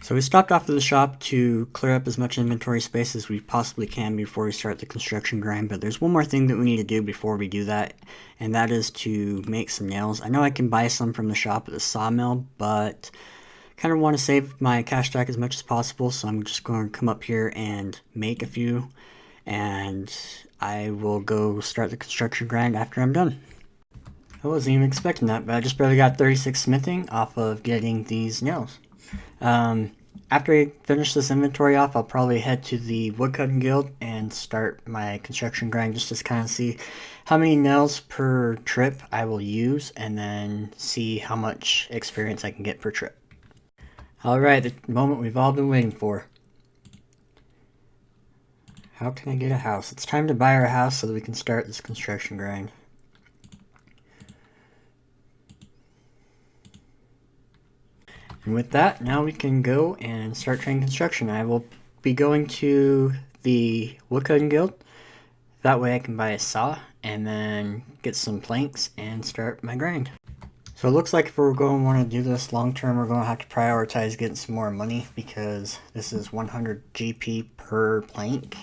So we stopped off at the shop to clear up as much inventory space as we possibly can before we start the construction grind, but there's one more thing that we need to do before we do that, and that is to make some nails. I know I can buy some from the shop at the sawmill, but kind of want to save my cash stack as much as possible, so I'm just going to come up here and make a few, and I will go start the construction grind after I'm done. I wasn't even expecting that, but I just barely got 36 smithing off of getting these nails. After I finish this inventory off, I'll probably head to the woodcutting guild and start my construction grind just to kind of see how many nails per trip I will use, and then see how much experience I can get per trip. Alright, the moment we've all been waiting for. How can I get a house? It's time to buy our house so that we can start this construction grind. And with that, now we can go and start train construction. I will be going to the woodcutting guild. That way I can buy a saw and then get some planks and start my grind. So it looks like if we're going to want to do this long term, we're going to have to prioritize getting some more money, because this is 100 GP per plank.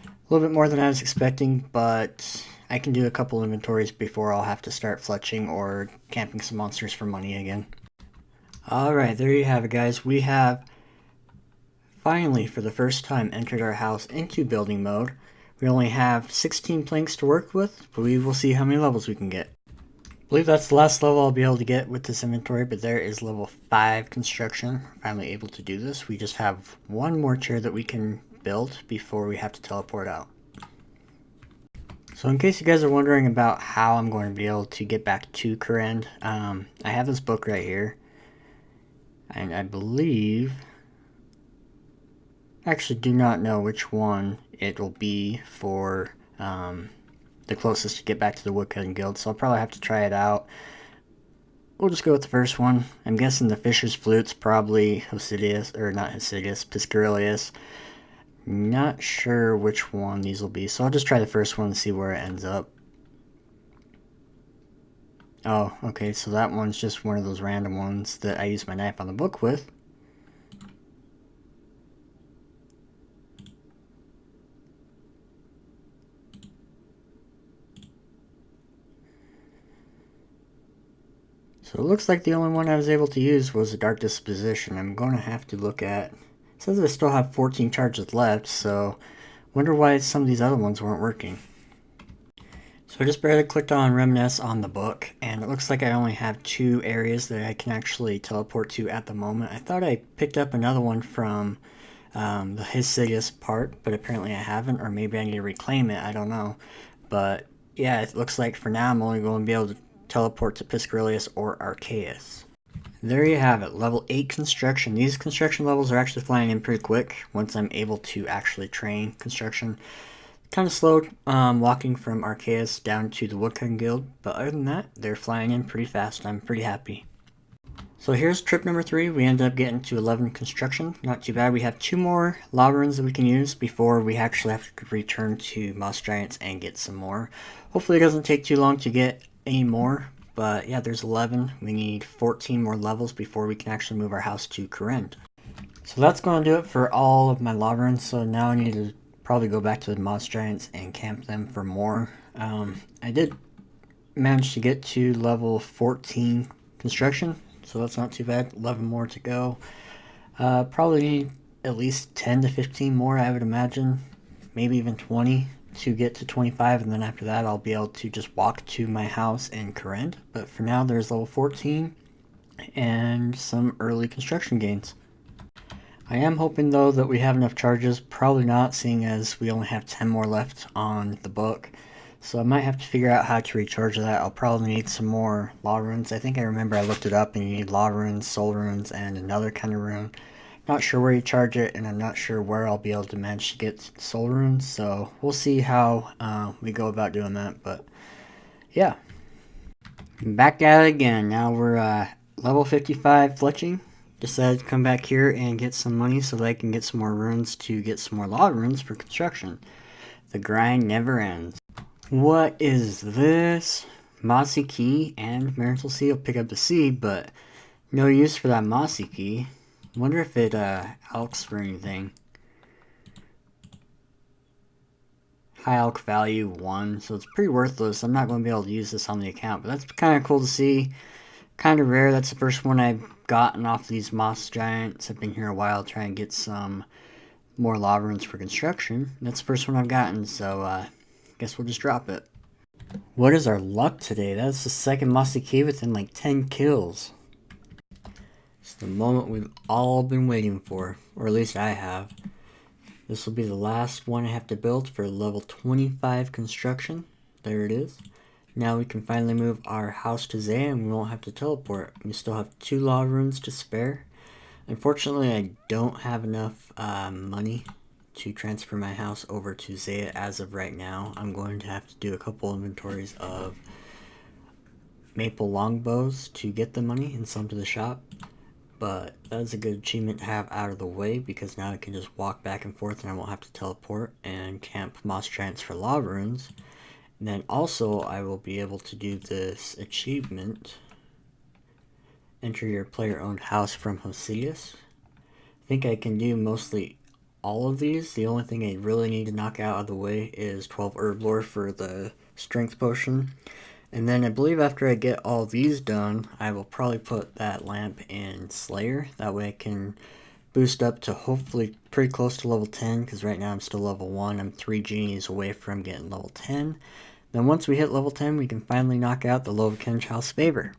A little bit more than I was expecting, but I can do a couple inventories before I'll have to start fletching or camping some monsters for money again. Alright, there you have it, guys. We have finally, for the first time, entered our house into building mode. We only have 16 planks to work with, but we will see how many levels we can get. I believe that's the last level I'll be able to get with this inventory, but there is level 5 construction. Finally able to do this. We just have one more chair that we can build before we have to teleport out. So in case you guys are wondering about how I'm going to be able to get back to Korend, I have this book right here. And I believe, I actually do not know which one it will be for the closest to get back to the woodcutting guild, so I'll probably have to try it out. We'll just go with the first one. I'm guessing the Fisher's Flute's probably Hosidius, or not Hosidius, Piscarius. Not sure which one these will be, so I'll just try the first one and see where it ends up. Oh, okay, so that one's just one of those random ones that I use my knife on the book with. So it looks like the only one I was able to use was a Dark Disposition. I'm going to have to look at... It says I still have 14 charges left, so wonder why some of these other ones weren't working. So I just barely clicked on Reminisce on the book, and it looks like I only have 2 areas that I can actually teleport to at the moment. I thought I picked up another one from the Hesidius part, but apparently I haven't, or maybe I need to reclaim it, I don't know. But yeah, it looks like for now I'm only going to be able to teleport to Piscarius or Arceus. There you have it, level 8 construction. These construction levels are actually flying in pretty quick once I'm able to actually train construction. Kind of slowed walking from Arceus down to the woodcutting guild, but other than that, they're flying in pretty fast. I'm pretty happy. So here's trip number 3. We ended up getting to 11 construction. Not too bad. We have 2 more lava runes that we can use before we actually have to return to Moss Giants and get some more. Hopefully it doesn't take too long to get any more, but yeah, there's 11. We need 14 more levels before we can actually move our house to Korend. So that's going to do it for all of my lava runes. So now I need to probably go back to the Moss Giants and camp them for more. I did manage to get to level 14 construction, so that's not too bad. 11 more to go. Probably need at least 10 to 15 more, I would imagine. Maybe even 20 to get to 25, and then after that I'll be able to just walk to my house in Korend. But for now there's level 14 and some early construction gains. I am hoping though that we have enough charges. Probably not, seeing as we only have 10 more left on the book. So I might have to figure out how to recharge that. I'll probably need some more lava runes. I think I remember I looked it up and you need lava runes, soul runes, and another kind of rune. Not sure where you charge it, and I'm not sure where I'll be able to manage to get soul runes. So we'll see how we go about doing that. But yeah, back at it again. Now we're level 55 fletching. Decided to come back here and get some money so that I can get some more runes to get some more lava runes for construction. The grind never ends. What is this? Mossy Key and Marital Seal. Pick up the seed, but no use for that Mossy Key. Wonder if it alks for anything. High alk value 1, so it's pretty worthless. I'm not going to be able to use this on the account, but that's kind of cool to see. Kind of rare. That's the first one I've gotten off these moss giants. I've been here a while trying to get some more lava runes for construction. That's the first one I've gotten, so guess we'll just drop it. What is our luck today? That's the second mossy cave within like 10 kills. It's the moment we've all been waiting for, or at least I have. This will be the last one I have to build for level 25 construction. There it is. Now we can finally move our house to Zeah and we won't have to teleport. We still have 2 lava runes to spare. Unfortunately, I don't have enough money to transfer my house over to Zeah as of right now. I'm going to have to do a couple inventories of maple longbows to get the money and some to the shop. But that is a good achievement to have out of the way because now I can just walk back and forth and I won't have to teleport and camp moss giants for lava runes. And then also I will be able to do this achievement. Enter your player-owned house from Hosidius. I think I can do mostly all of these. The only thing I really need to knock out of the way is 12 herb lore for the strength potion. And then I believe after I get all these done, I will probably put that lamp in Slayer. That way I can boost up to hopefully pretty close to level 10, because right now I'm still level 1. I'm 3 genies away from getting level 10. Then once we hit level 10, we can finally knock out the Lovekinge House Favor.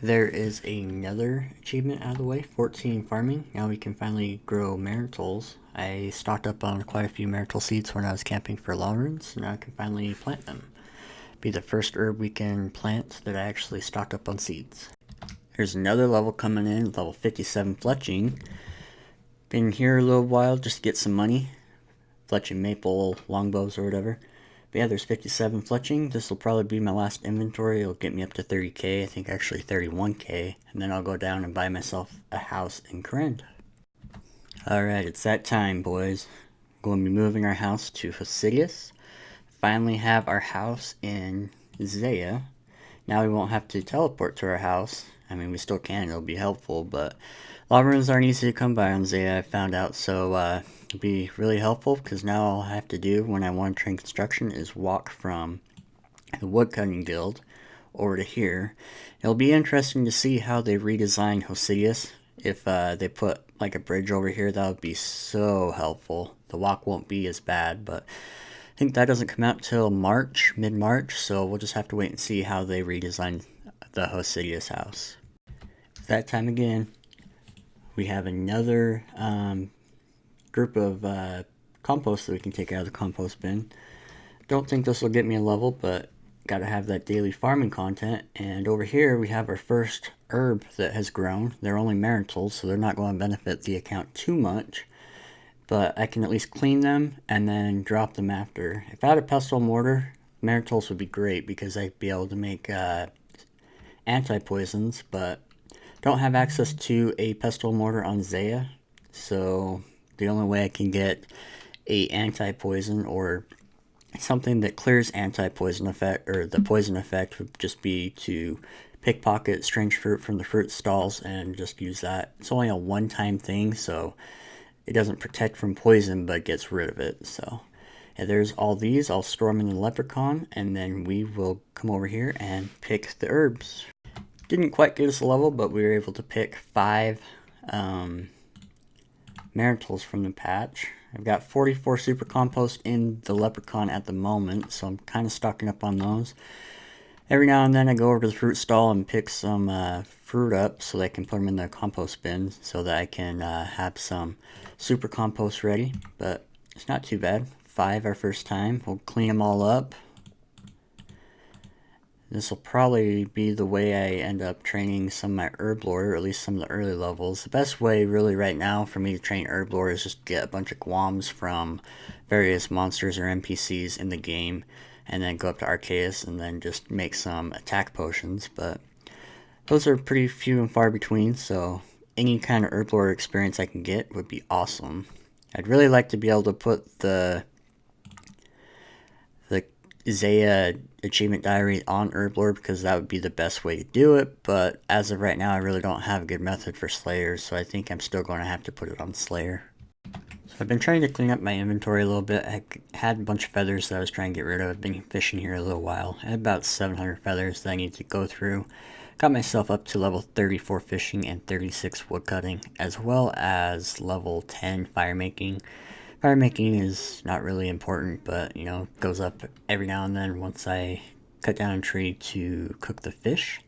There is another achievement out of the way, 14 farming. Now we can finally grow maritals. I stocked up on quite a few marital seeds when I was camping for lava runes, so now I can finally plant them. Be the first herb we can plant that I actually stocked up on seeds. There's another level coming in, level 57 fletching. Been here a little while just to get some money. Fletching maple longbows or whatever. But yeah, there's 57 fletching. This will probably be my last inventory. It'll get me up to 30k, I think actually 31k. And then I'll go down and buy myself a house in Korendomatic. Alright, it's that time, boys. We're going to be moving our house to Hosidius. Finally have our house in Zeah. Now we won't have to teleport to our house. I mean, we still can, it'll be helpful, but lava runes aren't easy to come by on Zeah, I found out, so it'll be really helpful, because now all I have to do when I want to train construction is walk from the woodcutting guild over to here. It'll be interesting to see how they redesign Hosidius. If they put like a bridge over here, that would be so helpful. The walk won't be as bad, but I think that doesn't come out till March, mid-March, so we'll just have to wait and see how they redesign the Hosidius house. That time again, we have another group of compost that we can take out of the compost bin. Don't think this will get me a level, but gotta have that daily farming content. And over here we have our first herb that has grown. They're only maritals, so they're not going to benefit the account too much. But I can at least clean them and then drop them after. If I had a pestle mortar, maritals would be great because I'd be able to make anti-poisons, but don't have access to a pestle mortar on Zeah, so the only way I can get a anti-poison or something that clears anti-poison effect, or the poison effect, would just be to pickpocket strange fruit from the fruit stalls and just use that. It's only a one-time thing, so it doesn't protect from poison, but gets rid of it. So yeah, there's all these. I'll store them in the leprechaun, and then we will come over here and pick the herbs. Didn't quite get us a level, but we were able to pick 5 maritals from the patch. I've got 44 super compost in the leprechaun at the moment, so I'm kind of stocking up on those. Every now and then I go over to the fruit stall and pick some fruit up so that I can put them in the compost bin so that I can have some super compost ready, but it's not too bad. 5 our first time. We'll clean them all up. This will probably be the way I end up training some of my herb lore, or at least some of the early levels. The best way really right now for me to train herb lore is just get a bunch of guams from various monsters or NPCs in the game, and then go up to Arceus and then just make some attack potions. But those are pretty few and far between, so any kind of herb lore experience I can get would be awesome. I'd really like to be able to put the Zeah achievement diary on Herblore because that would be the best way to do it, but as of right now I really don't have a good method for Slayers, so I think I'm still going to have to put it on Slayer. So I've been trying to clean up my inventory a little bit. I had a bunch of feathers that I was trying to get rid of. I've been fishing here a little while. I had about 700 feathers that I need to go through. Got myself up to level 34 fishing and 36 woodcutting, as well as level 10 fire making. Fire making is not really important, but you know, goes up every now and then once I cut down a tree to cook the fish.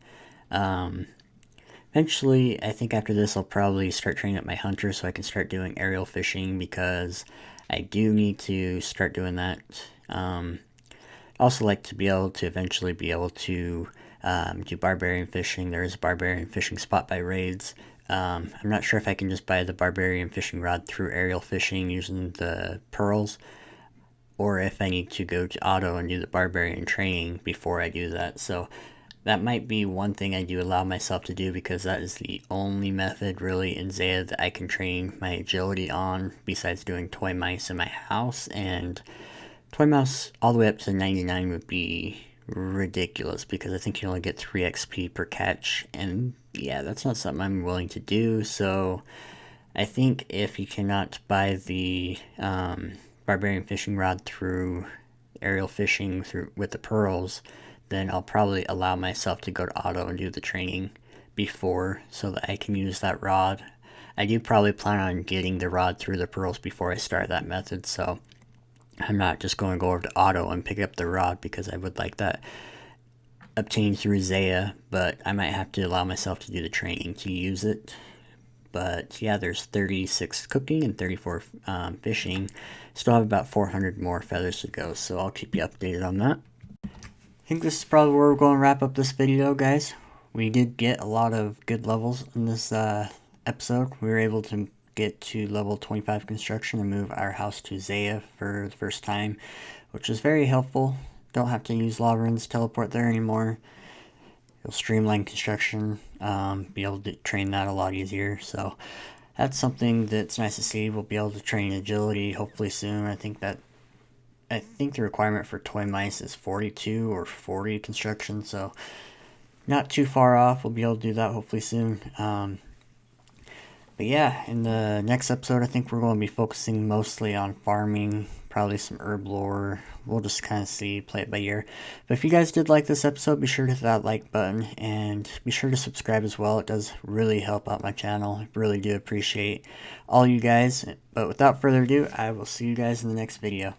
Eventually, I think after this I'll probably start training up my hunter so I can start doing aerial fishing because I do need to start doing that. Also like to be able to eventually be able to do barbarian fishing. There is a barbarian fishing spot by raids. I'm not sure if I can just buy the barbarian fishing rod through aerial fishing using the pearls, or if I need to go to auto and do the barbarian training before I do that. So that might be one thing I do allow myself to do because that is the only method really in Zeah that I can train my agility on besides doing toy mice in my house, and toy mouse all the way up to 99 would be ridiculous because I think you only get 3 XP per catch, and yeah, that's not something I'm willing to do. So I think if you cannot buy the barbarian fishing rod through aerial fishing through with the pearls, then I'll probably allow myself to go to auto and do the training before so that I can use that rod. I do probably plan on getting the rod through the pearls before I start that method, so I'm not just going to go over to auto and pick up the rod because I would like that obtained through Zeah, but I might have to allow myself to do the training to use it. But yeah, there's 36 cooking and 34 fishing. Still have about 400 more feathers to go, so I'll keep you updated on that. I think this is probably where we're going to wrap up this video, guys. We did get a lot of good levels in this episode. We were able to get to level 25 construction and move our house to Zeah for the first time, which was very helpful. Don't have to use lava runes to teleport there anymore. It'll streamline construction, be able to train that a lot easier. So that's something that's nice to see. We'll be able to train agility hopefully soon. I think the requirement for toy mice is 42 or 40 construction, so not too far off. We'll be able to do that hopefully soon. But yeah, in the next episode, I think we're going to be focusing mostly on farming, probably some herb lore. We'll just kind of see, play it by ear. But if you guys did like this episode, be sure to hit that like button and be sure to subscribe as well. It does really help out my channel. I really do appreciate all you guys. But without further ado, I will see you guys in the next video.